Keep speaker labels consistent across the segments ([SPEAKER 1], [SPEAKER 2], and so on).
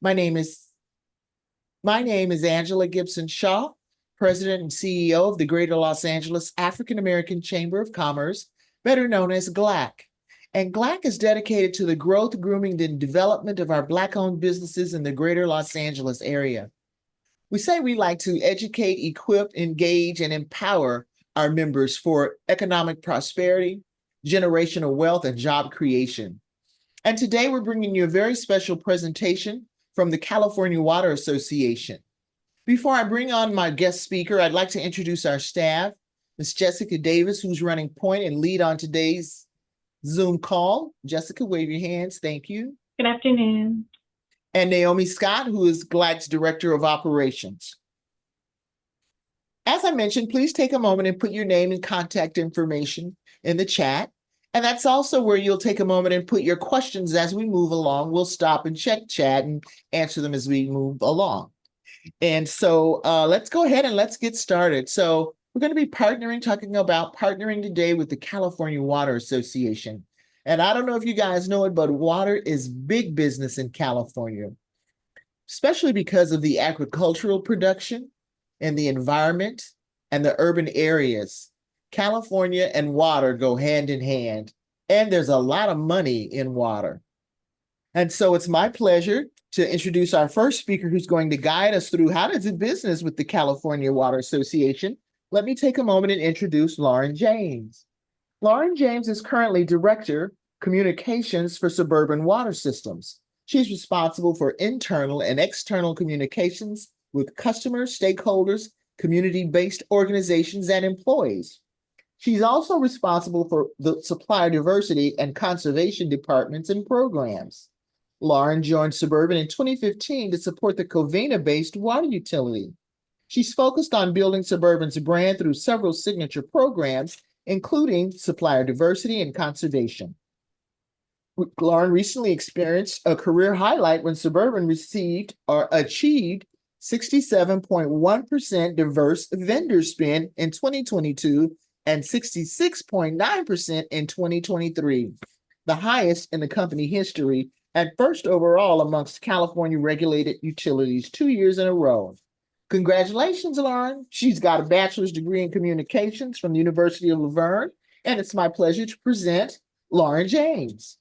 [SPEAKER 1] My name is my name is Angela Gibson Shaw, President and CEO of the Greater Los Angeles African American Chamber of Commerce, better known as GLAAACC. And GLAAACC is dedicated to the growth, grooming, and development of our Black-owned businesses in the Greater Los Angeles area. We say we like to educate, equip, engage, and empower our members for economic prosperity, generational wealth, and job creation. And today we're bringing you a very special presentation from the California Water Association. Before I bring on my guest speaker, I'd like to introduce our staff, Ms. Jessica Davis, who's running point and lead on today's Zoom call. Jessica, wave your hands. Thank you.
[SPEAKER 2] Good afternoon.
[SPEAKER 1] And Naomi Scott, who is GLAAACC's Director of Operations. As I mentioned, please take a moment and put your name and contact information in the chat. And that's also where you'll take a moment and put your questions as we move along. We'll stop and check chat and answer them as we move along. And so let's go ahead and let's get started. So we're going to be talking about partnering today with the California Water Association. And I don't know if you guys know it, but water is big business in California, especially because of the agricultural production and the environment and the urban areas. California and water go hand in hand, and there's a lot of money in water. And so it's my pleasure to introduce our first speaker who's going to guide us through how to do business with the California Water Association. Let me take a moment and introduce Lauren James. Lauren James is currently Director, Communications for Suburban Water Systems. She's responsible for internal and external communications with customers, stakeholders, community-based organizations, and employees. She's also responsible for the supplier diversity and conservation departments and programs. Lauren joined Suburban in 2015 to support the Covina-based water utility. She's focused on building Suburban's brand through several signature programs, including supplier diversity and conservation. Lauren recently experienced a career highlight when Suburban received or achieved 67.1% diverse vendor spend in 2022 and 66.9% in 2023, the highest in the company history and first overall amongst California regulated utilities 2 years in a row. Congratulations, Lauren. She's got a bachelor's degree in communications from the University of Laverne, and it's my pleasure to present Lauren James.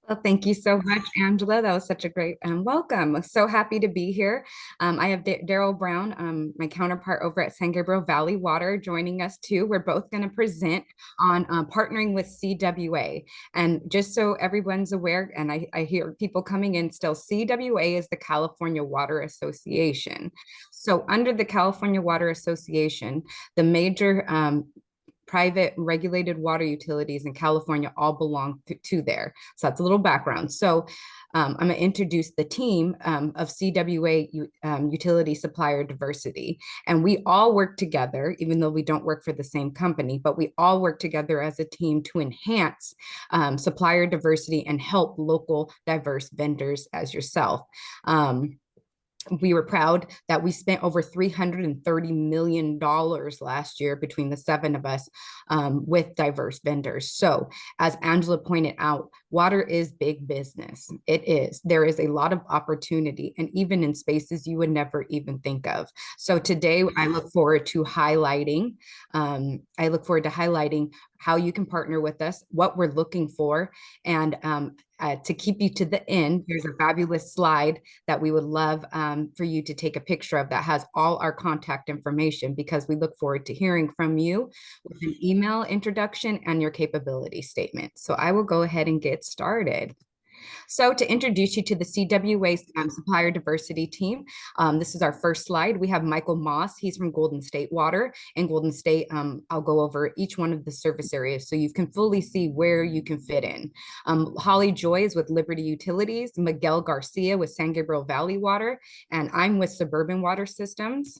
[SPEAKER 3] Well, thank you so much, Angela. That was such a great welcome. I'm so happy to be here. I have Daryl Brown, my counterpart over at San Gabriel Valley Water, joining us too. We're both going to present on partnering with CWA. And just so everyone's aware, and I hear people coming in still, CWA is the California Water Association. So under the California Water Association, the major private regulated water utilities in California all belong to there. So that's a little background. So I'm going to introduce the team of CWA Utility Supplier Diversity. And we all work together, even though we don't work for the same company, but we all work together as a team to enhance supplier diversity and help local diverse vendors as yourself. We were proud that we spent over $330 million last year between the 7 of us with diverse vendors. So as Angela pointed out, water is big business. It is. There is a lot of opportunity, and even in spaces you would never even think of. So today I look forward to highlighting how you can partner with us, what we're looking for, and to keep you to the end, there's a fabulous slide that we would love for you to take a picture of that has all our contact information, because we look forward to hearing from you with an email introduction and your capability statement. So I will go ahead and get started. So to introduce you to the CWA supplier diversity team, this is our first slide. We have Michael Moss. He's from Golden State Water. In Golden State, I'll go over each one of the service areas so you can fully see where you can fit in. Holly Joy is with Liberty Utilities, Miguel Garcia with San Gabriel Valley Water, and I'm with Suburban Water Systems.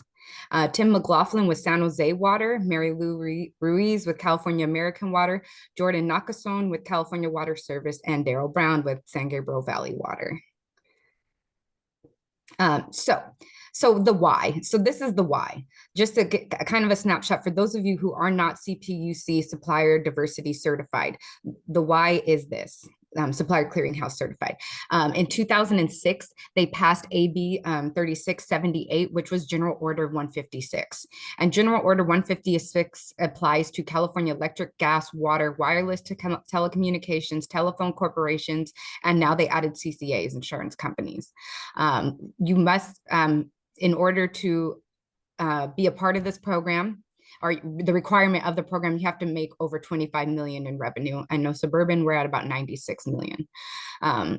[SPEAKER 3] Tim McLaughlin with San Jose Water, Mary Lou Ruiz with California American Water, Jordan Nakasone with California Water Service, and Daryl Brown with San Gabriel Valley Water. So the why. So this is the why. Just to get kind of a snapshot for those of you who are not CPUC supplier diversity certified. The why is this. Supplier Clearinghouse certified. In 2006, they passed AB 3678, which was General Order 156. And General Order 156 applies to California electric, gas, water, wireless telecommunications, telephone corporations, and now they added CCAs, insurance companies. You must, in order to be a part of this program, or the requirement of the program, you have to make over 25 million in revenue. I know Suburban, we're at about 96 million.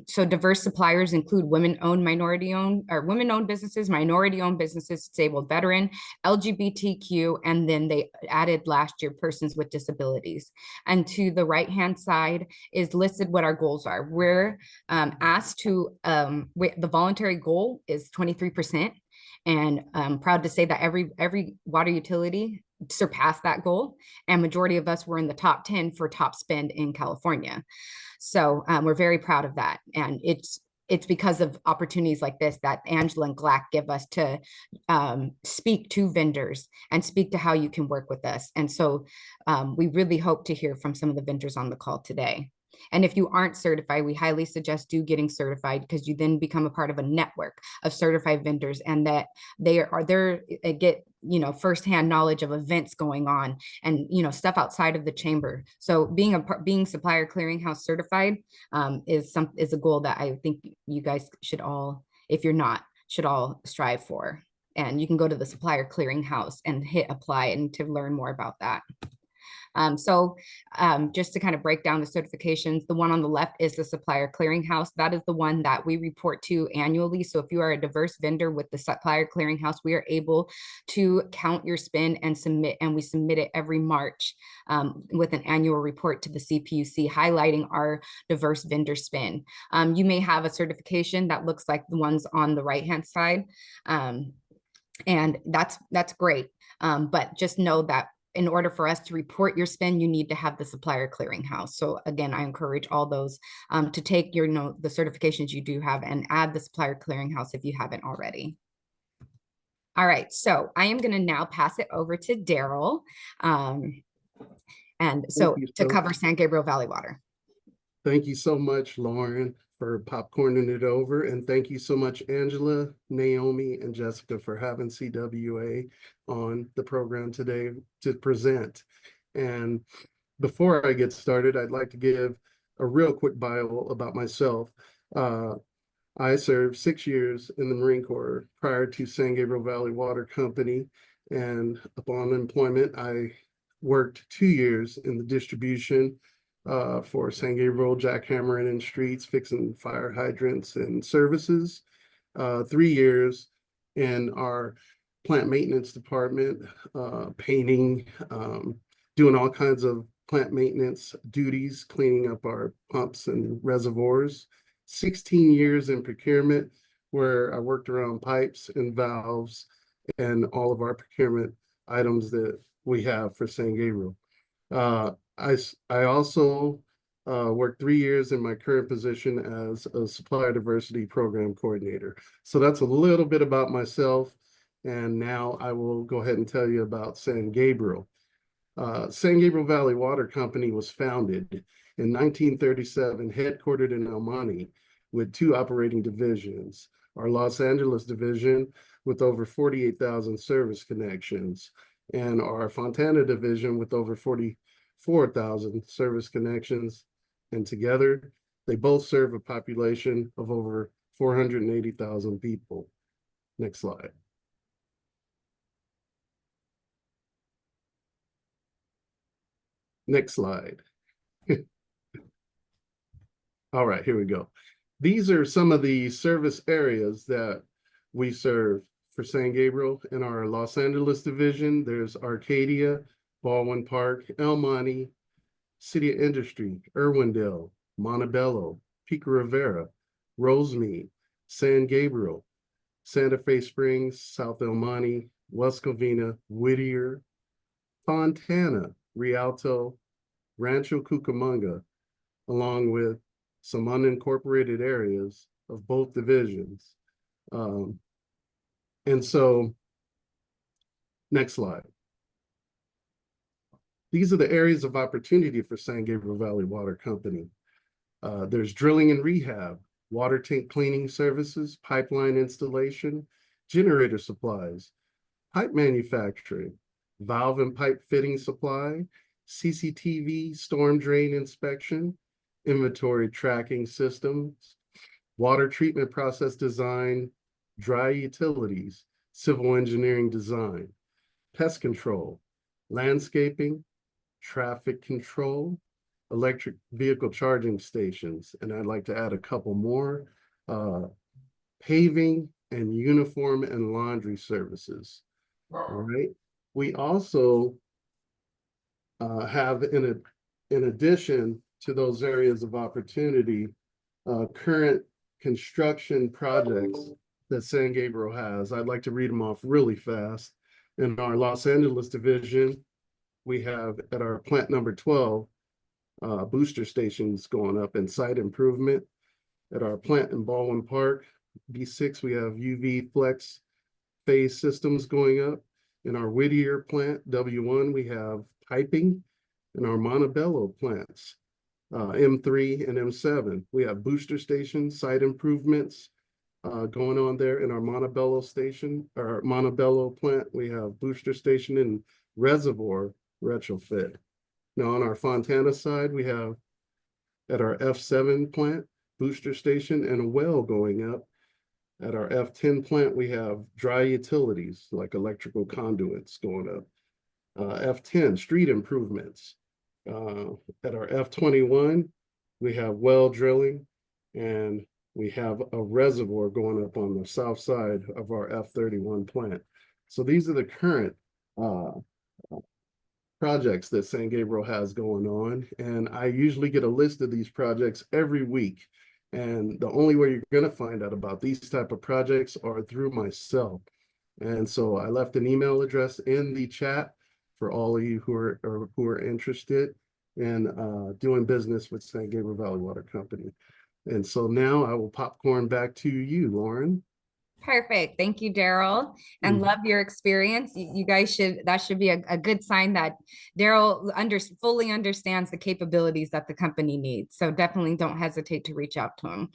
[SPEAKER 3] So diverse suppliers include women-owned, minority-owned, or women-owned businesses, minority-owned businesses, disabled veteran, LGBTQ, and then they added last year persons with disabilities. And to the right-hand side is listed what our goals are. We're asked to, the voluntary goal is 23%. And I'm proud to say that every water utility surpassed that goal, and majority of us were in the top 10 for top spend in California. So we're very proud of that, and it's because of opportunities like this that Angela and GLAAACC give us to speak to vendors and speak to how you can work with us. And so we really hope to hear from some of the vendors on the call today. And if you aren't certified, we highly suggest you getting certified, because you then become a part of a network of certified vendors, and that they get firsthand knowledge of events going on and stuff outside of the chamber. So being Supplier Clearinghouse certified is a goal that I think you guys should all, if you're not, should all strive for. And you can go to the Supplier Clearinghouse and hit apply and to learn more about that. Just to kind of break down the certifications, the one on the left is the Supplier Clearinghouse. That is the one that we report to annually. So if you are a diverse vendor with the Supplier Clearinghouse, we are able to count your spend and submit, and we submit it every March with an annual report to the CPUC highlighting our diverse vendor spend. You may have a certification that looks like the ones on the right-hand side, and that's great. But just know that in order for us to report your spend, you need to have the Supplier Clearinghouse. So again, I encourage all those to take your the certifications you do have and add the Supplier Clearinghouse if you haven't already. All right, so I am going to now pass it over to Daryl, and so to cover San Gabriel Valley Water.
[SPEAKER 2] Thank you so much, Lauren, for popcorning it over. And thank you so much, Angela, Naomi, and Jessica, for having CWA on the program today to present. And before I get started, I'd like to give a real quick bio about myself. I served 6 years in the Marine Corps prior to San Gabriel Valley Water Company. And upon employment, I worked 2 years in the distribution for San Gabriel, jackhammering in streets, fixing fire hydrants and services. 3 years in our plant maintenance department, painting, doing all kinds of plant maintenance duties, cleaning up our pumps and reservoirs. 16 years in procurement, where I worked around pipes and valves and all of our procurement items that we have for San Gabriel. I also worked 3 years in my current position as a supplier diversity program coordinator. So that's a little bit about myself. And now I will go ahead and tell you about San Gabriel. San Gabriel Valley Water Company was founded in 1937, headquartered in El Monte, with 2 operating divisions. Our Los Angeles division with over 48,000 service connections, and our Fontana division with over 44,000 service connections. And together, they both serve a population of over 480,000 people. Next slide. Next slide. All right, here we go. These are some of the service areas that we serve for San Gabriel. In our Los Angeles division, there's Arcadia, Baldwin Park, El Monte, City of Industry, Irwindale, Montebello, Pico Rivera, Rosemead, San Gabriel, Santa Fe Springs, South El Monte, West Covina, Whittier, Fontana, Rialto, Rancho Cucamonga, along with some unincorporated areas of both divisions. And so, next slide. These are the areas of opportunity for San Gabriel Valley Water Company. There's drilling and rehab, water tank cleaning services, pipeline installation, generator supplies, pipe manufacturing, valve and pipe fitting supply, CCTV storm drain inspection, inventory tracking systems, water treatment process design, dry utilities, civil engineering design, pest control, landscaping, traffic control, electric vehicle charging stations, and I'd like to add a couple more, paving and uniform and laundry services. All right. We also have, in addition to those areas of opportunity, current construction projects that San Gabriel has. I'd like to read them off really fast. In our Los Angeles division, we have at our plant number 12, booster stations going up and site improvement. At our plant in Baldwin Park, B6, we have UV flex phase systems going up. In our Whittier plant, W1, we have piping. In our Montebello plants, M3 and M7, we have booster station site improvements going on there. In our Montebello station, our Montebello plant, we have booster station and reservoir retrofit. Now on our Fontana side, we have at our F7 plant, booster station and a well going up. At our F10 plant, we have dry utilities like electrical conduits going up. F10, street improvements. At our F21, we have well drilling, and we have a reservoir going up on the south side of our F31 plant. So these are the current projects that San Gabriel has going on, and I usually get a list of these projects every week. And the only way you're going to find out about these type of projects are through myself. And so I left an email address in the chat for all of you who are interested in doing business with San Gabriel Valley Water Company. And so now I will popcorn back to you, Lauren.
[SPEAKER 3] Perfect. Thank you, Daryl, and love your experience. You guys that should be a good sign that Daryl fully understands the capabilities that the company needs. So definitely don't hesitate to reach out to him.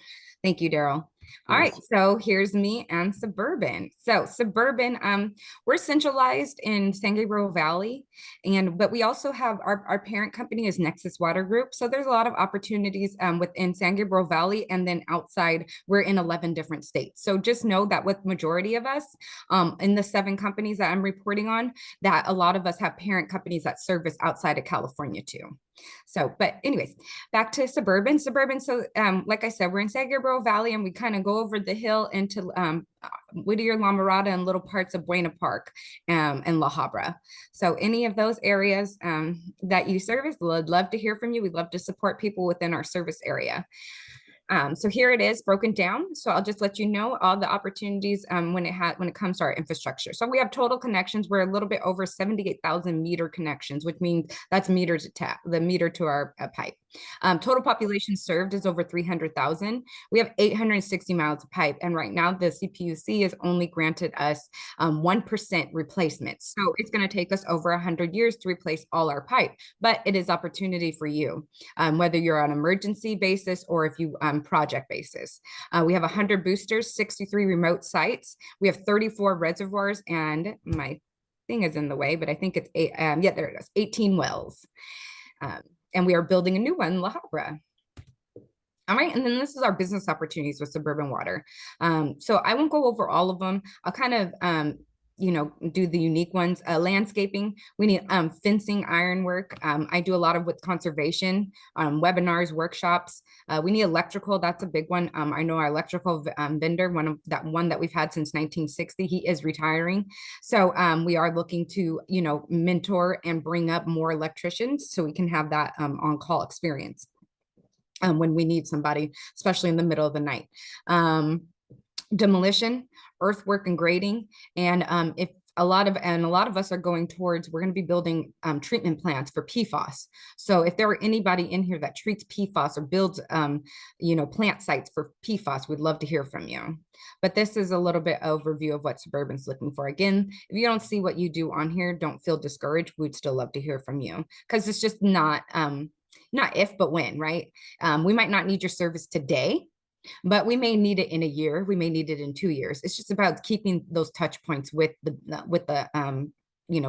[SPEAKER 3] Thank you, Daryl. All right, so here's me and Suburban. So Suburban, we're centralized in San Gabriel Valley, but we also have our parent company is Nexus Water Group. So there's a lot of opportunities within San Gabriel Valley, and then outside we're in 11 different states. So just know that with majority of us in the 7 companies that I'm reporting on, that a lot of us have parent companies that service outside of California too. So, but anyways, back to Suburban. So like I said, we're in San Gabriel Valley, and we kind of go over the hill into Whittier, La Mirada, and little parts of Buena Park and La Habra. So any of those areas that you service, we'd love to hear from you. We'd love to support people within our service area. So here it is broken down. So I'll just let you know all the opportunities when it comes to our infrastructure. So we have total connections. We're a little bit over 78,000 meter connections, which means that's meter to tap, the meter to our pipe. Total population served is over 300,000. We have 860 miles of pipe. And right now the CPUC has only granted us 1% replacement. So it's going to take us over 100 years to replace all our pipe, but it is opportunity for you, whether you're on emergency basis or if you project basis. We have 100 boosters, 63 remote sites. We have 34 reservoirs, and my thing is in the way, but I think it's yeah, there it is, 18 wells. And we are building a new one in La Habra. All right, and then this is our business opportunities with Suburban Water. So I won't go over all of them. I'll kind of do the unique ones. Landscaping, we need fencing, ironwork. I do a lot of with conservation, webinars, workshops. We need electrical, that's a big one. I know our electrical vendor, one that we've had since 1960, he is retiring. So we are looking to, mentor and bring up more electricians so we can have that on-call experience when we need somebody, especially in the middle of the night. Demolition, earthwork and grading, and if a lot of us are going towards, we're going to be building treatment plants for PFAS. So if there were anybody in here that treats PFAS or builds plant sites for PFAS, we'd love to hear from you. But this is a little bit overview of what Suburban's looking for. Again, if you don't see what you do on here, don't feel discouraged. We'd still love to hear from you, because it's just not not if, but when, right? We might not need your service today, but we may need it in a year. We may need it in 2 years. It's just about keeping those touch points with the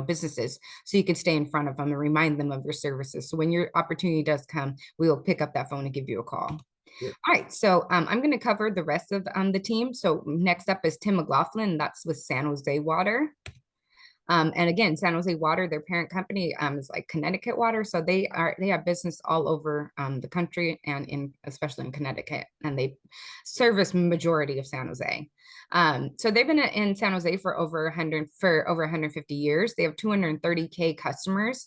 [SPEAKER 3] businesses, so you can stay in front of them and remind them of your services. So when your opportunity does come, we will pick up that phone and give you a call.
[SPEAKER 2] Yeah.
[SPEAKER 3] All right, so I'm going to cover the rest of the team. So next up is Tim McLaughlin. That's with San Jose Water. And again, San Jose Water, their parent company is like Connecticut Water. So they have business all over the country, and especially in Connecticut, and they service majority of San Jose. So they've been in San Jose for over 150 years. They have 230K customers.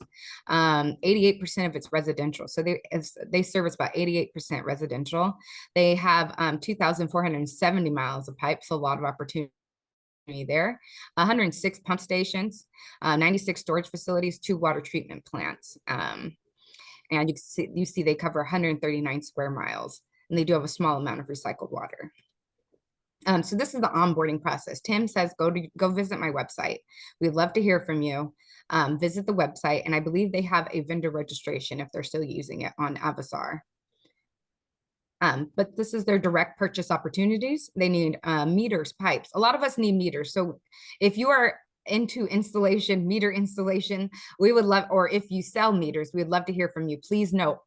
[SPEAKER 3] 88% of it's residential. So they service about 88% residential. They have 2,470 miles of pipe, so a lot of opportunity there. 106 pump stations, 96 storage facilities, 2 water treatment plants. And you see they cover 139 square miles, and they do have a small amount of recycled water. So this is the onboarding process. Tim says, go visit my website. We'd love to hear from you. Visit the website, and I believe they have a vendor registration if they're still using it on Avasar. But this is their direct purchase opportunities. They need meters, pipes. A lot of us need meters. So if you are into installation, meter installation, we would love, or if you sell meters, we'd love to hear from you. Please note,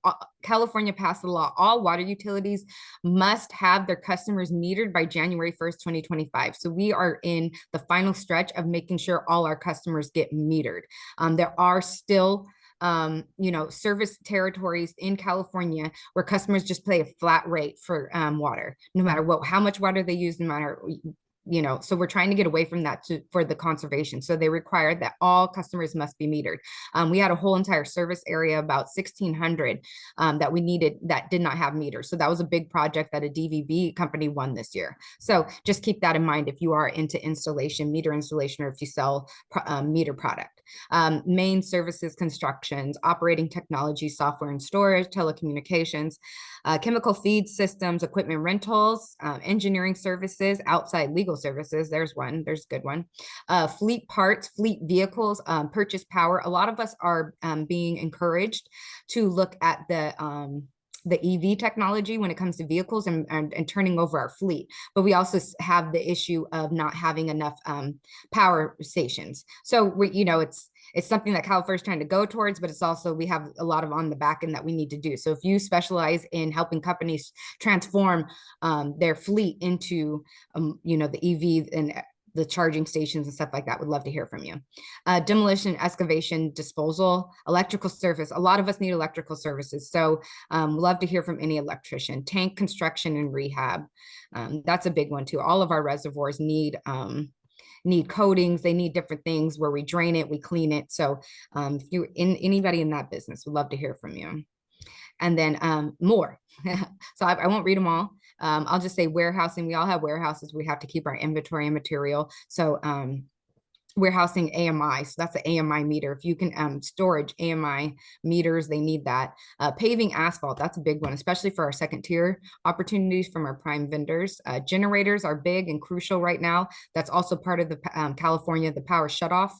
[SPEAKER 3] California passed the law. All water utilities must have their customers metered by January 1st, 2025. So we are in the final stretch of making sure all our customers get metered. There are still service territories in California where customers just pay a flat rate for water, no matter how much water they use, no matter, so we're trying to get away from that for the conservation. So they require that all customers must be metered. We had a whole entire service area, about 1,600 that we needed, that did not have meters. So that was a big project that a DVB company won this year. So just keep that in mind if you are into installation, meter installation, or if you sell meter product. Main services, constructions, operating technology, software and storage, telecommunications, chemical feed systems, equipment rentals, engineering services, outside legal services. There's a good one. Fleet parts, fleet vehicles, purchase power. A lot of us are being encouraged to look at the EV technology when it comes to vehicles and turning over our fleet. But we also have the issue of not having enough power stations. So it's something that CalFIRST is trying to go towards, but it's also, we have a lot of on the back end that we need to do. So if you specialize in helping companies transform their fleet into, the EV and the charging stations and stuff like that, would love to hear from you. Demolition, excavation, disposal, electrical service. A lot of us need electrical services. So love to hear from any electrician. Tank construction and rehab. That's a big one too. All of our reservoirs need coatings. They need different things where we drain it, we clean it. So if you're anybody in that business, would love to hear from you. And then more. So I won't read them all. I'll just say warehousing. We all have warehouses. We have to keep our inventory and material. So warehousing AMI. So that's the AMI meter. If you can storage AMI meters, they need that. Paving asphalt, that's a big one, especially for our second tier opportunities from our prime vendors. Generators are big and crucial right now. That's also part of the California, the power shutoff.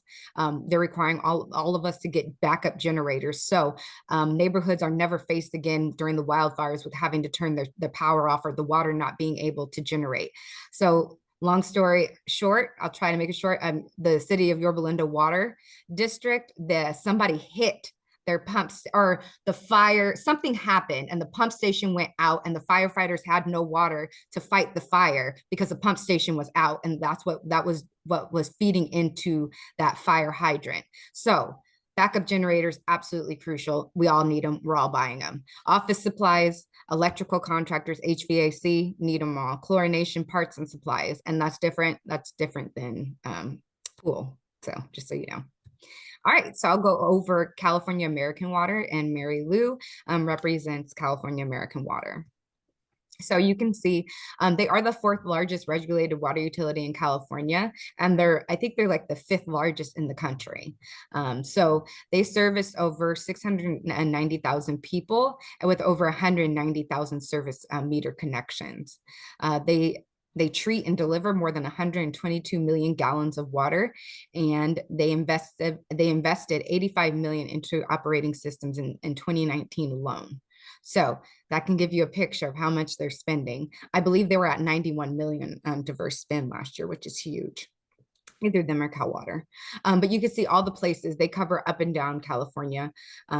[SPEAKER 3] They're requiring all of us to get backup generators. So neighborhoods are never faced again during the wildfires with having to turn their power off or the water not being able to generate. So long story short, I'll try to make it short. The city of Yorba Linda Water District, somebody hit their pumps, or the fire, something happened and the pump station went out and the firefighters had no water to fight the fire because the pump station was out. And that was what was feeding into that fire hydrant. So backup generators, absolutely crucial. We all need them. We're all buying them. Office supplies, electrical contractors, HVAC, need them all. Chlorination parts and supplies. And that's different. That's different than pool. So just so you know. All right, so I'll go over California American Water, and Mary Lou represents California American Water. So you can see they are the 4th largest regulated water utility in California, and I think they're like the 5th largest in the country. So they service over 690,000 people with over 190,000 service meter connections. They They treat and deliver more than 122 million gallons of water, and they invested 85 million into operating systems in 2019 alone. So that can give you a picture of how much they're spending. I believe they were at 91 million diverse spend last year, which is huge. Either them or Cal Water. But you can see all the places they cover up and down California.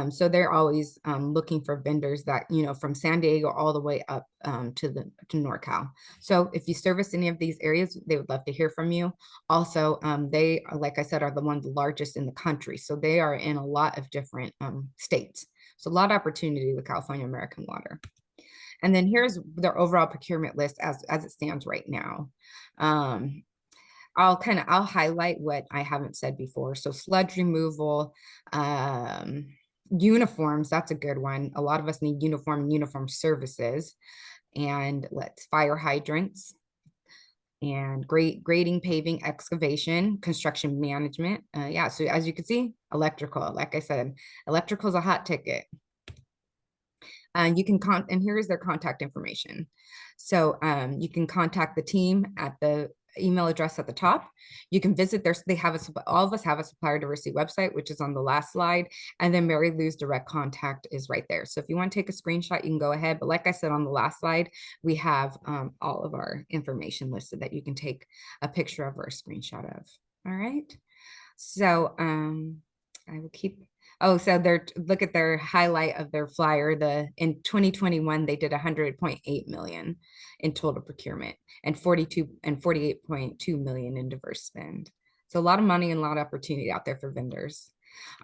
[SPEAKER 3] So they're always looking for vendors that, you know, from San Diego all the way up to NorCal. So if you service any of these areas, they would love to hear from you. Also, they, like I said, are the largest in the country. So they are in a lot of different states. So a lot of opportunity with California American Water. And then here's their overall procurement list as it stands right now. I'll highlight what I haven't said before. So sludge removal, uniforms, that's a good one. A lot of us need uniform services. And fire hydrants and grading, paving, excavation, construction management. Yeah, so as you can see, electrical, like I said, electrical is a hot ticket. And you can and here's their contact information. So you can contact the team at the email address at the top. You can visit all of us have a supplier diversity website, which is on the last slide. And then Mary Lou's direct contact is right there. So if you want to take a screenshot, you can go ahead. But like I said, on the last slide, we have all of our information listed that you can take a picture of or a screenshot of. All right. So I will keep. Oh, so look at their highlight of their flyer. In 2021, they did 100.8 million in total procurement and 48.2 million in diverse spend. So a lot of money and a lot of opportunity out there for vendors.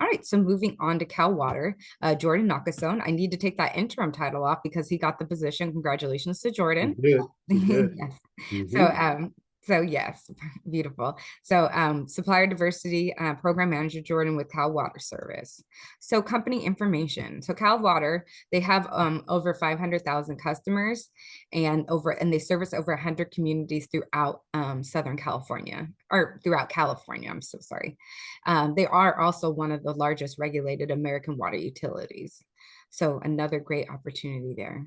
[SPEAKER 3] All right, so moving on to Cal Water, Jordan Nakasone. I need to take that interim title off because he got the position. Congratulations to Jordan.
[SPEAKER 2] You did.
[SPEAKER 3] Yes.
[SPEAKER 2] Mm-hmm.
[SPEAKER 3] So yes, beautiful. So supplier diversity program manager Jordan with Cal Water Service. So company information. So Cal Water, they have over 500,000 customers and they service over 100 communities throughout Southern California, or throughout California. I'm so sorry. They are also one of the largest regulated American water utilities. So another great opportunity there.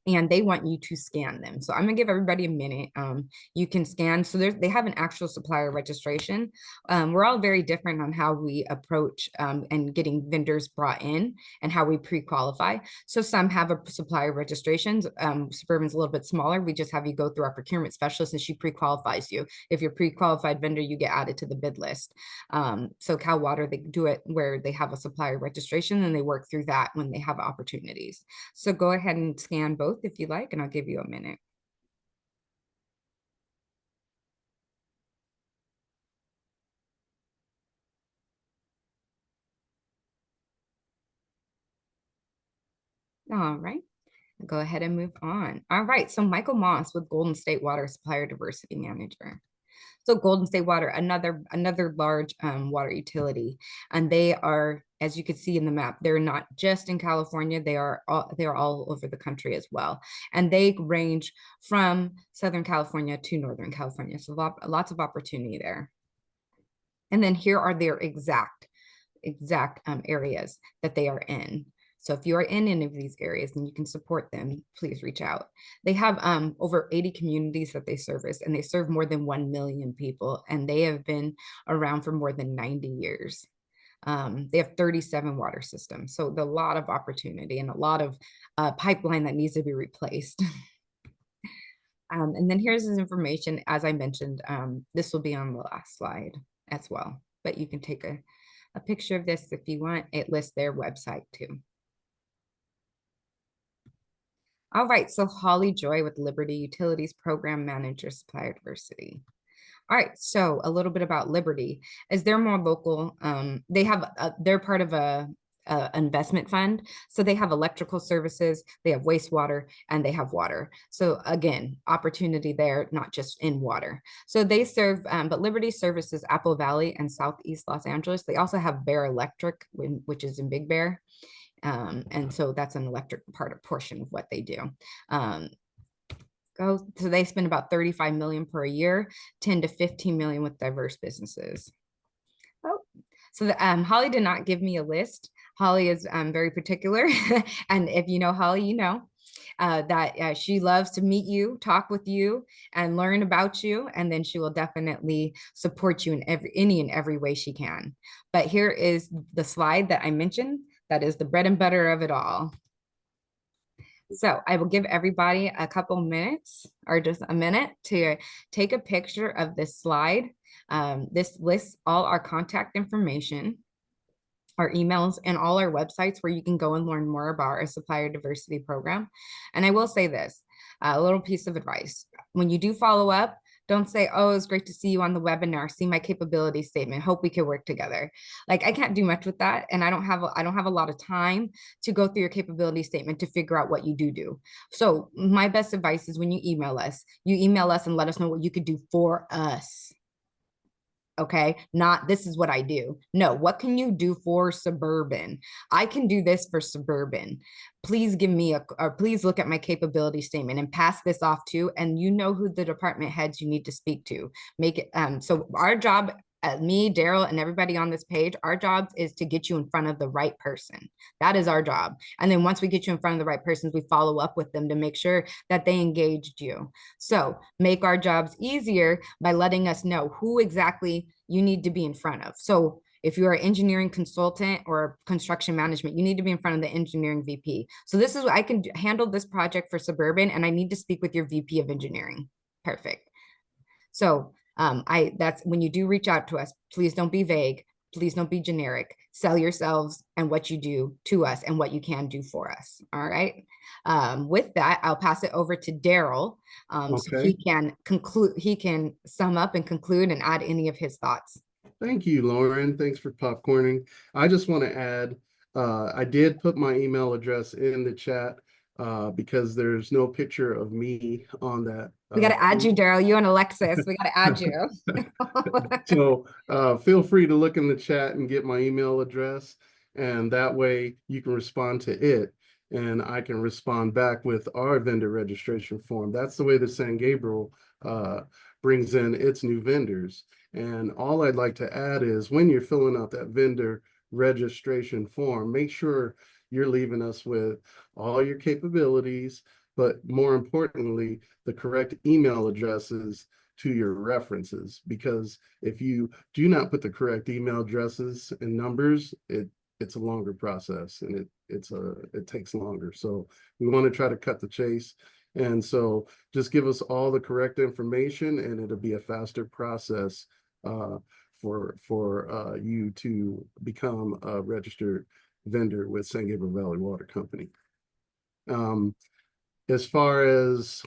[SPEAKER 3] And they want you to scan them. So I'm gonna give everybody a minute. You can scan, so they have an actual supplier registration. We're all very different on how we approach and getting vendors brought in and how we pre-qualify. So some have a supplier registrations. Suburban's a little bit smaller. We just have you go through our procurement specialist and she pre-qualifies you. If you're pre-qualified vendor, you get added to the bid list. So Cal Water, they do it where they have a supplier registration and they work through that when they have opportunities. So go ahead and scan both if you like, and I'll give you a minute. All right, go ahead and move on. All right, so Michael Moss with Golden State Water Supplier Diversity Manager. So Golden State Water, another large water utility, and they are, as you can see in the map, they're not just in California, they are all over the country as well. And they range from Southern California to Northern California. So lots of opportunity there. And then here are their exact areas that they are in. So if you are in any of these areas and you can support them, please reach out. They have over 80 communities that they service, and they serve more than 1 million people, and they have been around for more than 90 years. They have 37 water systems. So a lot of opportunity and a lot of pipeline that needs to be replaced. And then here's this information, as I mentioned, this will be on the last slide as well, but you can take a picture of this if you want. It lists their website too. All right, so Holly Joy with Liberty Utilities Program Manager, Supplier Diversity. All right, so a little bit about Liberty. As they're more local, they're part of a investment fund. So they have electrical services, they have wastewater, and they have water. So again, opportunity there, not just in water. So they serve, but Liberty services Apple Valley and Southeast Los Angeles. They also have Bear Electric, which is in Big Bear. And so that's an electric portion of what they do. So they spend about 35 million per year, 10 to 15 million with diverse businesses. Oh, so Holly did not give me a list. Holly is very particular. And if you know Holly, you know. that she loves to meet you, talk with you, and learn about you. And then she will definitely support you in any and every way she can. But here is the slide that I mentioned. That is the bread and butter of it all. So I will give everybody a couple minutes or just a minute to take a picture of this slide. This lists all our contact information, our emails, and all our websites where you can go and learn more about our supplier diversity program. And I will say this, a little piece of advice. When you do follow up, don't say, oh, it's great to see you on the webinar. See my capability statement. Hope we can work together. Like, I can't do much with that. And I don't have a lot of time to go through your capability statement to figure out what you do. So my best advice is when you email us and let us know what you could do for us. Okay, not this is what I do. No, what can you do for Suburban? I can do this for Suburban. Please give me or please look at my capability statement and pass this off to, and you know who the department heads you need to speak to. Make it, so our job, me, Daryl, and everybody on this page, our job is to get you in front of the right person. That is our job. And then once we get you in front of the right persons, we follow up with them to make sure that they engaged you. So make our jobs easier by letting us know who exactly you need to be in front of. So if you're an engineering consultant or construction management, you need to be in front of the engineering VP. So this is what I can handle this project for Suburban, and I need to speak with your VP of engineering. Perfect. So that's when you do reach out to us, please don't be vague. Please don't be generic. Sell yourselves and what you do to us and what you can do for us. All right. With that, I'll pass it over to Daryl, so he can conclude. He can sum up and conclude and add any of his thoughts.
[SPEAKER 2] Thank you, Lauren. Thanks for popcorning. I just want to add, I did put my email address in the chat because there's no picture of me on that.
[SPEAKER 3] We got to add you, Daryl. You and Alexis. We got to add you.
[SPEAKER 2] So feel free to look in the chat and get my email address, and that way you can respond to it, and I can respond back with our vendor registration form. That's the way that San Gabriel brings in its new vendors. And all I'd like to add is when you're filling out that vendor registration form, make sure you're leaving us with all your capabilities, but more importantly, the correct email addresses to your references. Because if you do not put the correct email addresses and numbers, it's a longer process, and it takes longer. So we want to try to cut the chase. And so just give us all the correct information, and it'll be a faster process for you to become a registered vendor with San Gabriel Valley Water Company. As far as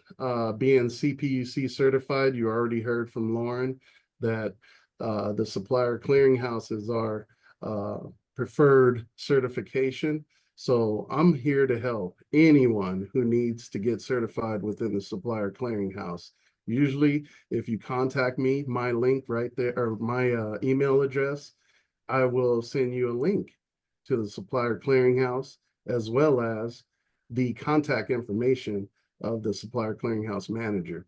[SPEAKER 2] being CPUC certified, you already heard from Lauren that the supplier clearinghouse is our preferred certification. So I'm here to help anyone who needs to get certified within the supplier clearinghouse. Usually, if you contact me, my link right there, or my email address, I will send you a link to the supplier clearinghouse, as well as the contact information of the supplier clearinghouse manager,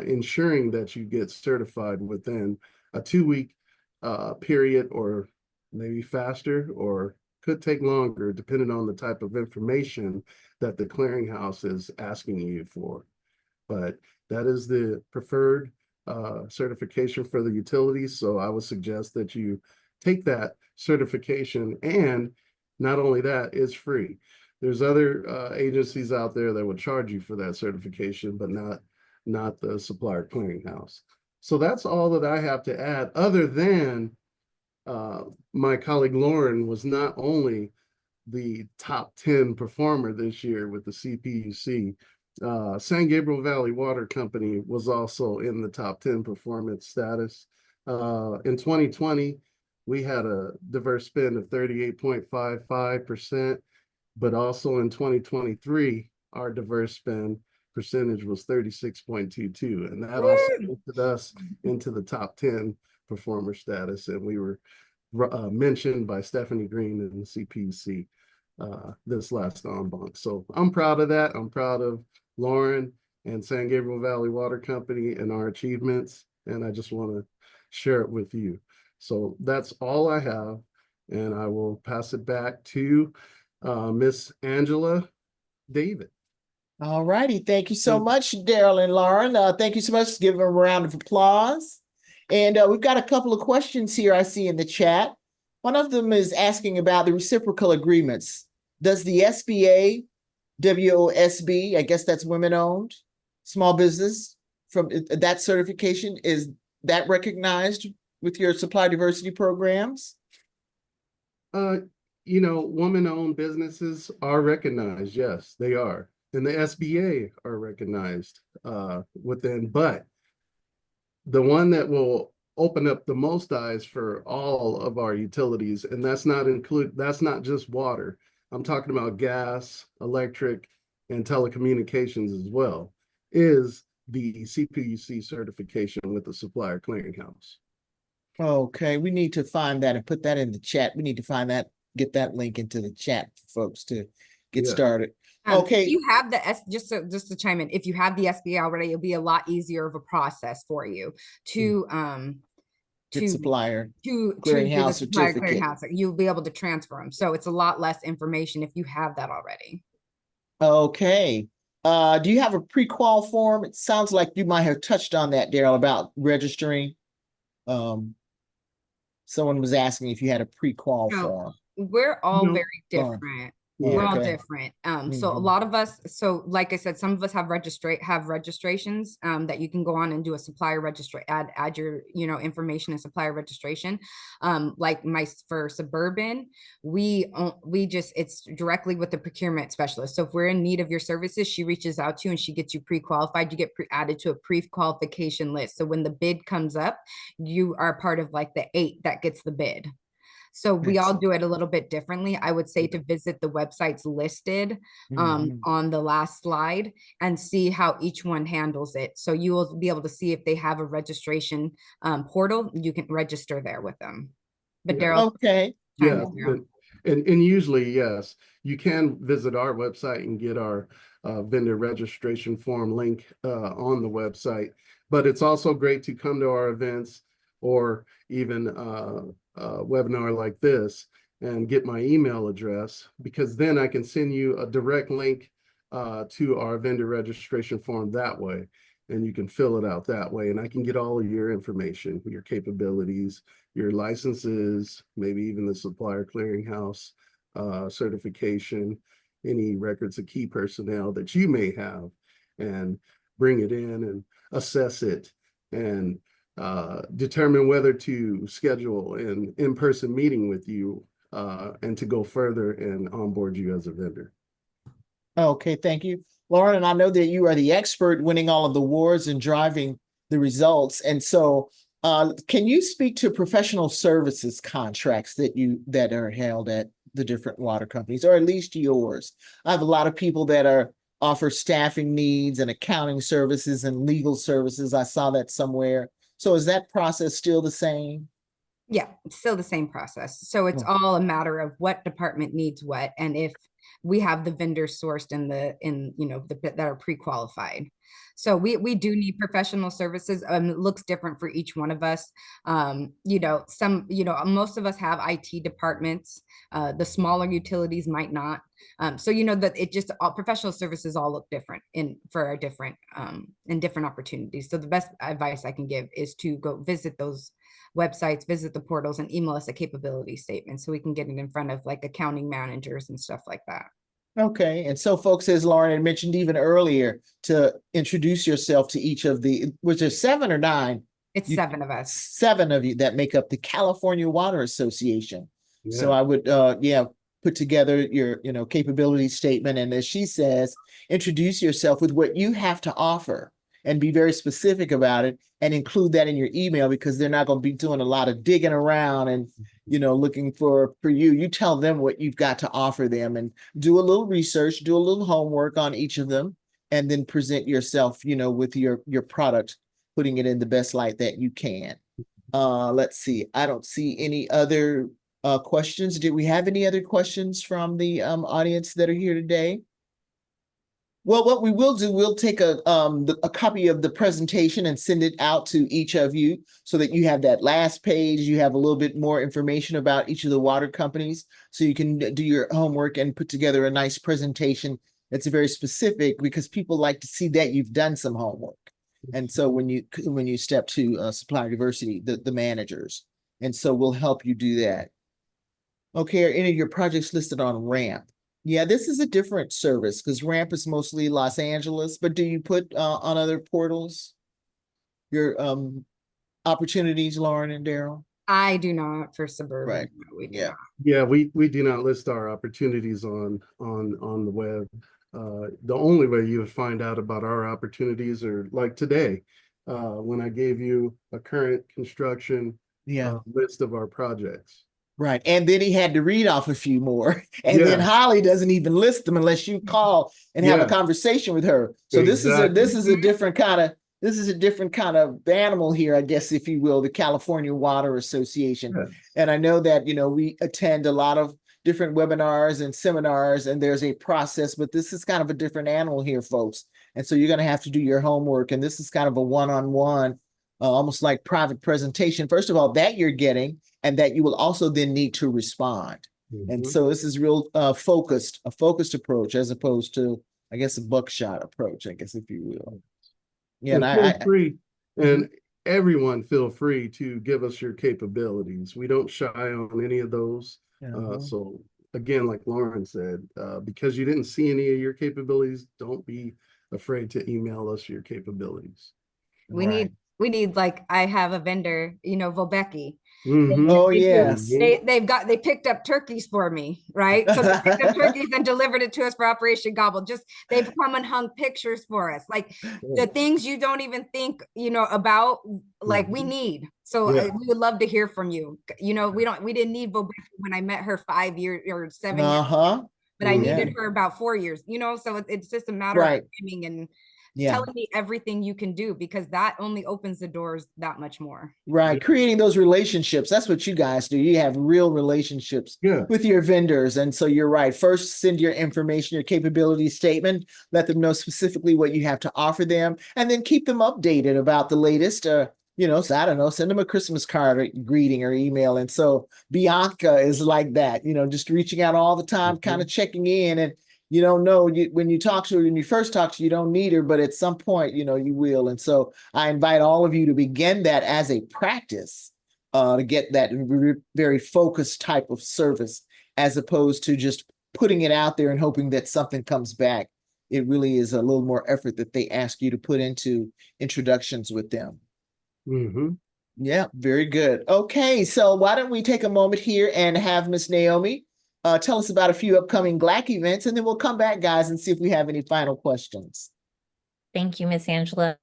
[SPEAKER 2] ensuring that you get certified within a 2-week period, or maybe faster, or could take longer, depending on the type of information that the clearinghouse is asking you for. But that is the preferred certification for the utilities. So I would suggest that you take that certification, and not only that, it's free. There's other agencies out there that would charge you for that certification, but not the supplier clearinghouse. So that's all that I have to add, other than my colleague Lauren was not only the top 10 performer this year with the CPUC, San Gabriel Valley Water Company was also in the top 10 performance status. In 2020, we had a diverse spend of 38.55%, but also in 2023, our diverse spend percentage was 36.22, and that also lifted us into the top 10 performer status, and we were mentioned by Stephanie Green in the CPC this last en banc. So I'm proud of that. I'm proud of Lauren and San Gabriel Valley Water Company and our achievements, and I just want to share it with you. So that's all I have, and I will pass it back to Miss Angela David.
[SPEAKER 1] All righty. Thank you so
[SPEAKER 2] Mm.
[SPEAKER 1] much, Daryl and Lauren. Thank you so much. Give them a round of applause. And we've got a couple of questions here I see in the chat. One of them is asking about the reciprocal agreements. Does the SBA, WOSB, I guess that's women owned, small business, from that certification, is that recognized with your supply diversity programs?
[SPEAKER 2] Woman-owned businesses are recognized. Yes, they are. And the SBA are recognized within, but the one that will open up the most eyes for all of our utilities, and that's not just water. I'm talking about gas, electric, and telecommunications as well, is the CPUC certification with the Supplier Clearinghouse.
[SPEAKER 1] Okay, we need to find that and put that in the chat. We need to find that, get that link into the chat for folks to get
[SPEAKER 2] Yeah.
[SPEAKER 1] started.
[SPEAKER 3] If
[SPEAKER 1] Okay,
[SPEAKER 3] you have the just to chime in, if you have the SBA already, it'll be a lot easier of a process for you to
[SPEAKER 1] get supplier
[SPEAKER 3] do the
[SPEAKER 1] clearinghouse
[SPEAKER 3] supplier
[SPEAKER 1] certificate.
[SPEAKER 3] clearinghouse. You'll be able to transfer them, so it's a lot less information if you have that already.
[SPEAKER 1] Okay. Do you have a pre-qual form? It sounds like you might have touched on that, Daryl, about registering. Someone was asking if you had a pre-qual
[SPEAKER 3] No,
[SPEAKER 1] form.
[SPEAKER 3] we're all
[SPEAKER 2] No.
[SPEAKER 3] very different.
[SPEAKER 1] Oh,
[SPEAKER 3] We're all
[SPEAKER 1] okay.
[SPEAKER 3] different. So a
[SPEAKER 1] Mhm.
[SPEAKER 3] lot of us, so like I said, some of us have registrations that you can go on and do a supplier registry, add your, information and supplier registration. Like for Suburban, it's directly with the procurement specialist. So if we're in need of your services, she reaches out to you and she gets you pre-qualified. You get added to a pre-qualification list. So when the bid comes up, you are part of like the 8 that gets the bid. So we all
[SPEAKER 1] Excellent.
[SPEAKER 3] do it a little bit differently. I would say to visit the websites listed
[SPEAKER 1] Mhm.
[SPEAKER 3] on the last slide and see how each one handles it. So you will be able to see if they have a registration portal. You can register there with them. But
[SPEAKER 2] Yeah.
[SPEAKER 3] Daryl,
[SPEAKER 1] Okay.
[SPEAKER 2] Yeah, and usually, yes, you can visit our website and get our vendor registration form link on the website. But it's also great to come to our events or even a webinar like this and get my email address, because then I can send you a direct link to our vendor registration form that way. And you can fill it out that way. And I can get all of your information, your capabilities, your licenses, maybe even the supplier clearinghouse certification, any records of key personnel that you may have, and bring it in and assess it and determine whether to schedule an in-person meeting with you and to go further and onboard you as a vendor.
[SPEAKER 1] Okay, thank you. Lauren, and I know that you are the expert winning all of the awards and driving the results. And so can you speak to professional services contracts that are held at the different water companies, or at least yours? I have a lot of people that offer staffing needs and accounting services and legal services. I saw that somewhere. So is that process still the same?
[SPEAKER 3] yeah, it's still the same process. So it's all a matter of what department needs what, and if we have the vendors sourced that are pre-qualified. So we do need professional services. It looks different for each one of us. Most of us have IT departments. The smaller utilities might not. So that it just all professional services all look different in different opportunities. So the best advice I can give is to go visit those websites, visit the portals, and email us a capability statement so we can get it in front of like accounting managers and stuff like that.
[SPEAKER 1] Okay. And so, folks, as Lauren had mentioned even earlier, to introduce yourself to each of was there 7 or 9?
[SPEAKER 3] It's 7 of us.
[SPEAKER 1] 7 of you that make up the California Water Association.
[SPEAKER 2] Yeah.
[SPEAKER 1] So I would, put together your, capability statement. And as she says, introduce yourself with what you have to offer and be very specific about it and include that in your email, because they're not going to be doing a lot of digging around and, looking for you. You tell them what you've got to offer them and do a little research, do a little homework on each of them, and then present yourself, with your product, putting it in the best light that you can. Let's see. I don't see any other questions. Did we have any other questions from the audience that are here today? Well, what we will do, we'll take a copy of the presentation and send it out to each of you so that you have that last page. You have a little bit more information about each of the water companies, so you can do your homework and put together a nice presentation It's very specific because people like to see that you've done some homework. And so when you step to supplier diversity, the managers, and so we'll help you do that. Okay, are any of your projects listed on RAMP? Yeah, this is a different service because RAMP is mostly Los Angeles, but do you put on other portals your opportunities, Lauren and Daryl?
[SPEAKER 3] I do not for Suburban.
[SPEAKER 1] Right.
[SPEAKER 3] No, we do
[SPEAKER 1] Yeah.
[SPEAKER 3] not.
[SPEAKER 2] Yeah, we do not list our opportunities on the web. The only way you would find out about our opportunities are like today, when I gave you a current construction
[SPEAKER 1] Yeah.
[SPEAKER 2] list of our projects.
[SPEAKER 1] Right. And then he had to read off a few more. And then
[SPEAKER 2] Yeah.
[SPEAKER 1] Holly doesn't even list them unless you call and have a
[SPEAKER 2] Yeah.
[SPEAKER 1] conversation with her. So this is
[SPEAKER 2] Exactly.
[SPEAKER 1] a different kind of animal here, I guess, if you will, the California Water Association.
[SPEAKER 2] Yeah.
[SPEAKER 1] And I know that, we attend a lot of different webinars and seminars, and there's a process, but this is kind of a different animal here, folks. And so you're going to have to do your homework. And this is kind of a one-on-one, almost like private presentation, first of all, that you're getting, and that you will also then need to respond. And so this is real a focused approach as opposed to, I guess, a buckshot approach, I guess, if you will. Yeah,
[SPEAKER 2] and feel free, and everyone feel free to give us your capabilities. We don't shy on any of those. So again, like Lauren said, because you didn't see any of your capabilities, don't be afraid to email us your capabilities.
[SPEAKER 3] We need like, I have a vendor, Vobecki.
[SPEAKER 1] Oh, yes.
[SPEAKER 3] They picked up turkeys for me, right? So they picked up turkeys and delivered it to us for Operation Gobble. They've come and hung pictures for us, like the things you don't even think about, like we need. So we would love to hear from you. We didn't need Vobecki when I met her 5 years or 7 years ago, but I needed her about 4 years. So it's just a matter of timing and telling me everything you can do, because that only opens the doors that much more.
[SPEAKER 1] Right. Creating those relationships. That's what you guys do. You have real relationships with your vendors. And so you're right. First, send your information, your capability statement, let them know specifically what you have to offer them, and then keep them updated about the latest. So I don't know, send them a Christmas card or greeting or email. And so Bianca is like that, just reaching out all the time, kind of checking in. And you don't know when you first talk to her, you don't need her, but at some point, you will. And so I invite all of you to begin that as a practice, to get that very focused type of service, as opposed to just putting it out there and hoping that something comes back. It really is a little more effort that they ask you to put into introductions with them. Yeah, very good. Okay, so why don't we take a moment here and have Miss Naomi tell us about a few upcoming GLAAACC events, and then we'll come back, guys, and see if we have any final questions.
[SPEAKER 4] Thank you, Miss Angela.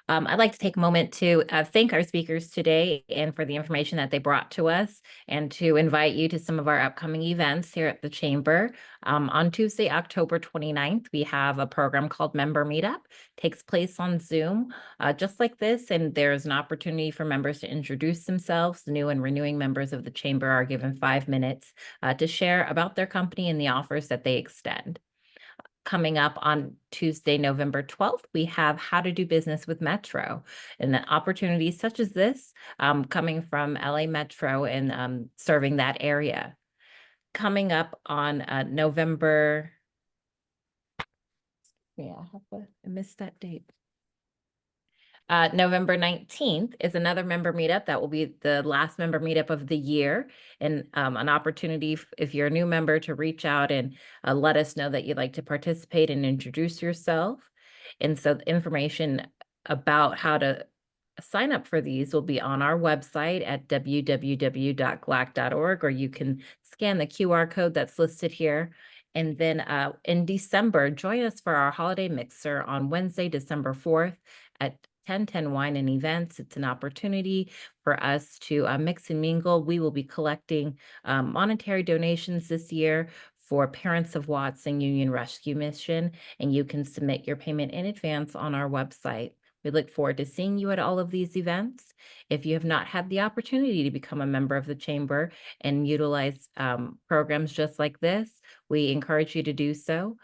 [SPEAKER 4] I'd like to take a moment to thank our speakers today and for the information that they brought to us, and to invite you to some of our upcoming events here at the Chamber. On Tuesday, October 29th, we have a program called Member Meetup. Takes place on Zoom, just like this, and there's an opportunity for members to introduce themselves. New and renewing members of the Chamber are given 5 minutes to share about their company and the offers that they extend. Coming up on Tuesday, November 12th, we have How to Do Business with Metro, and the opportunities such as this coming from LA Metro and serving that area. Coming up on November, I missed that date. November 19th is another member meetup. That will be the last member meetup of the year, and an opportunity if you're a new member to reach out and let us know that you'd like to participate and introduce yourself. And so the information about how to sign up for these will be on our website at www.glaac.org, or you can scan the QR code that's listed here. And then in December, join us for our holiday mixer on Wednesday, December 4th at 1010 Wine and Events. It's an opportunity for us to mix and mingle. We will be collecting monetary donations this year for Parents of Watson Union Rescue Mission, and you can submit your payment in advance on our website. We look forward to seeing you at all of these events. If you have not had the opportunity to become a member of the Chamber and utilize programs just like this, we encourage you to do so.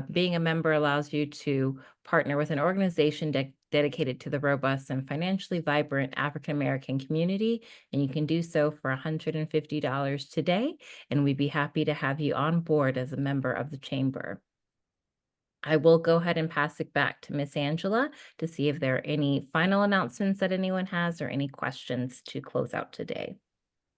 [SPEAKER 4] Being a member allows you to partner with an organization dedicated to the robust and financially vibrant African American community, and you can do so for $150 today, and we'd be happy to have you on board as a member of the Chamber. I will go ahead and pass it back to Miss Angela to see if there are any final announcements that anyone has or any questions to close out today.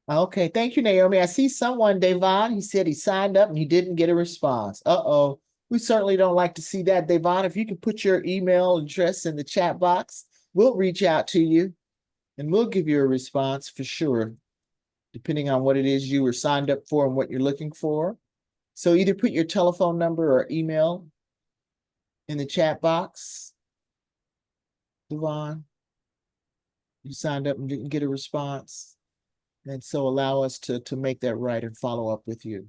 [SPEAKER 1] Okay, thank you, Naomi. I see someone, Devon, he said he signed up and he didn't get a response. Uh-oh. We certainly don't like to see that, Devon. If you can put your email address in the chat box, we'll reach out to you and we'll give you a response for sure, depending on what it is you were signed up for and what you're looking for. So either put your telephone number or email in the chat box. Devon, you signed up and didn't get a response. And so allow us to make that right and follow up with you.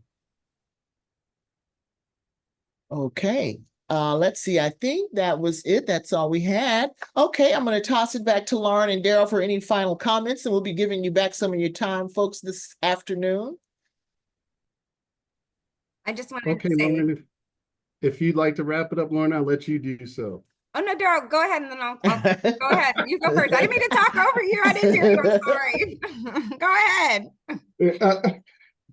[SPEAKER 1] Okay, let's see. I think that was it. That's all we had. Okay, I'm going to toss it back to Lauren and Daryl for any final comments, and we'll be giving you back some of your time, folks, this afternoon.
[SPEAKER 3] I just wanted
[SPEAKER 2] Okay,
[SPEAKER 3] to say,
[SPEAKER 2] Lauren, if you'd like to wrap it up, Lauren, I'll let you do so.
[SPEAKER 3] oh no, Daryl, go ahead and then I'll go ahead. You go first. I didn't mean to talk over you. I didn't hear you. I'm sorry. Go ahead.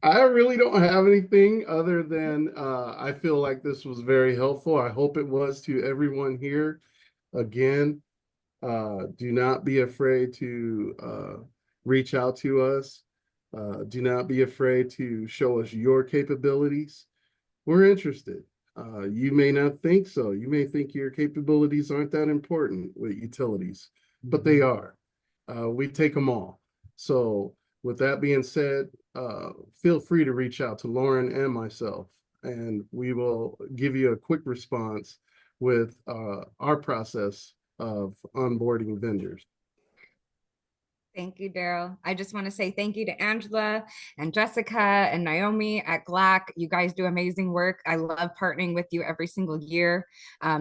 [SPEAKER 2] I really don't have anything other than I feel like this was very helpful. I hope it was to everyone here. Again, do not be afraid to reach out to us. Do not be afraid to show us your capabilities. We're interested. You may not think so. You may think your capabilities aren't that important with utilities, but they are. We take them all. So with that being said, feel free to reach out to Lauren and myself, and we will give you a quick response with our process of onboarding vendors.
[SPEAKER 3] Thank you, Daryl. I just want to say thank you to Angela and Jessica and Naomi at GLAAACC. You guys do amazing work. I love partnering with you every single year.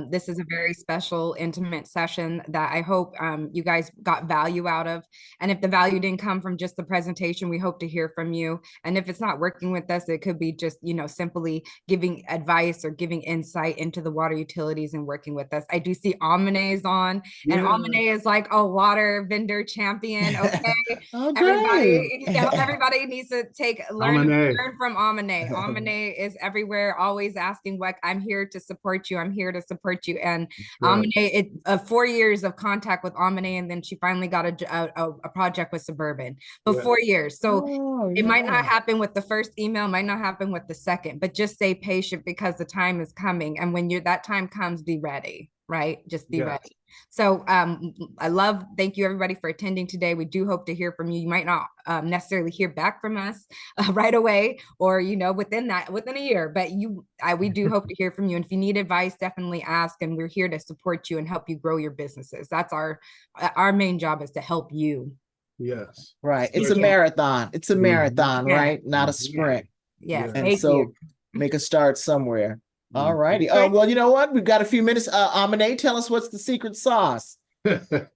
[SPEAKER 3] This is a very special, intimate session that I hope you guys got value out of. And if the value didn't come from just the presentation, we hope to hear from you. And if it's not working with us, it could be just, simply giving advice or giving insight into the water utilities and working with us. I do see Amine is on, and Amine is like a water vendor champion. Okay,
[SPEAKER 1] Oh,
[SPEAKER 3] everybody needs to learn from Amine. Amine is everywhere, always asking what I'm here to support you. I'm here to support you. And Amine, 4 years of contact with Amine, and then she finally got a project with Suburban. But 4 years, so it might not happen with the first email, might not happen with the second, but just stay patient because the time is coming. And when that time comes, be ready. Right? Just be ready. So thank you everybody for attending today. We do hope to hear from you. You might not necessarily hear back from us right away or, within a year, but we do hope to hear from you. And if you need advice, definitely ask. And we're here to support you and help you grow your businesses. That's our main job, is to help you.
[SPEAKER 2] Yes.
[SPEAKER 1] Right. It's a marathon. It's a marathon, right? Not a sprint.
[SPEAKER 3] Yes.
[SPEAKER 1] And so make a start somewhere. All righty. Oh, well, you know what? We've got a few minutes. Amine, tell us what's the secret sauce.
[SPEAKER 5] The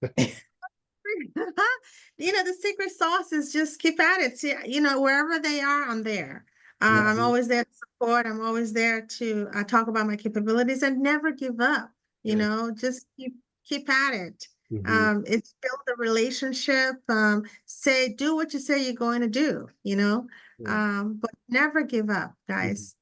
[SPEAKER 5] secret sauce is just keep at it. See, wherever they are, I'm there. I'm always there to support. I'm always there to talk about my capabilities and never give up. Just keep at it. It's build a relationship. Do what you say you're going to do. But never give up, guys.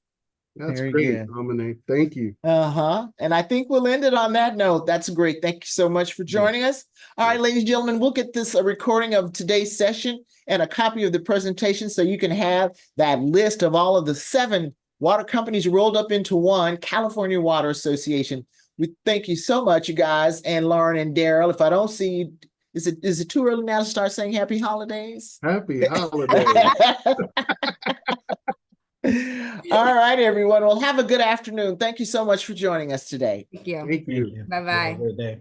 [SPEAKER 2] That's great, Amine. Thank you.
[SPEAKER 1] And I think we'll end it on that note. That's great. Thank you so much for joining us. All right, ladies and gentlemen, we'll get a recording of today's session and a copy of the presentation so you can have that list of all of the 7 water companies rolled up into one, California Water Association. We thank you so much, you guys, and Lauren and Daryl. If I don't see you, is it too early now to start saying happy holidays?
[SPEAKER 2] Happy holidays.
[SPEAKER 1] All right, everyone. Well, have a good afternoon. Thank you so much for joining us today.
[SPEAKER 3] Thank you.
[SPEAKER 2] Thank you.
[SPEAKER 3] Bye-bye.
[SPEAKER 1] Bye-bye.